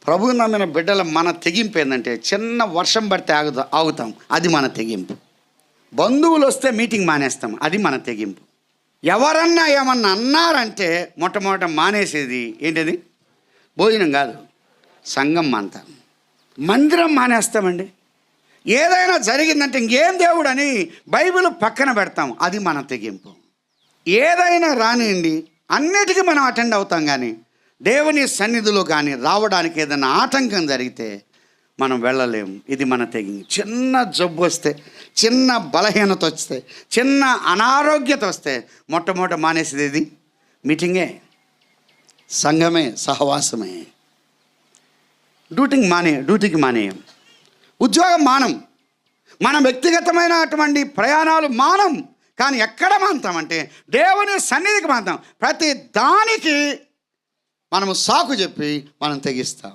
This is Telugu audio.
ప్రభువు నమ్మిన బిడ్డల మన తెగింపు ఏంటంటే, చిన్న వర్షం పడితే ఆగుతాం, అది మన తెగింపు. బంధువులు వస్తే మీటింగ్ మానేస్తాం, అది మన తెగింపు. ఎవరన్నా ఏమన్నా అన్నారంటే మొట్టమొదట మానేసేది ఏంటిది? భోజనం కాదు, సంఘం మానతాం, మందిరం మానేస్తామండి. ఏదైనా జరిగిందంటే ఇంకేం దేవుడు అని బైబిల్ పక్కన పెడతాం, అది మన తెగింపు. ఏదైనా రానియండి, అన్నిటికీ మనం అటెండ్ అవుతాం, కానీ దేవుని సన్నిధిలో కానీ రావడానికి ఏదైనా ఆటంకం జరిగితే మనం వెళ్ళలేము, ఇది మన తెగింపు. చిన్న జబ్బు వస్తే, చిన్న బలహీనత వస్తే, చిన్న అనారోగ్యత వస్తే మొట్టమొదట మానేసేది ఇది మీటింగే, సంఘమే, సహవాసమే. డ్యూటీకి మానేయం, ఉద్యోగం మానం, మన వ్యక్తిగతమైన అటువంటి ప్రయాణాలు మానం. కానీ ఎక్కడ మానుతామంటే దేవుని సన్నిధికి మానుతాం. ప్రతి దానికి మనము సాకు చెప్పి మనం తెగిస్తాం.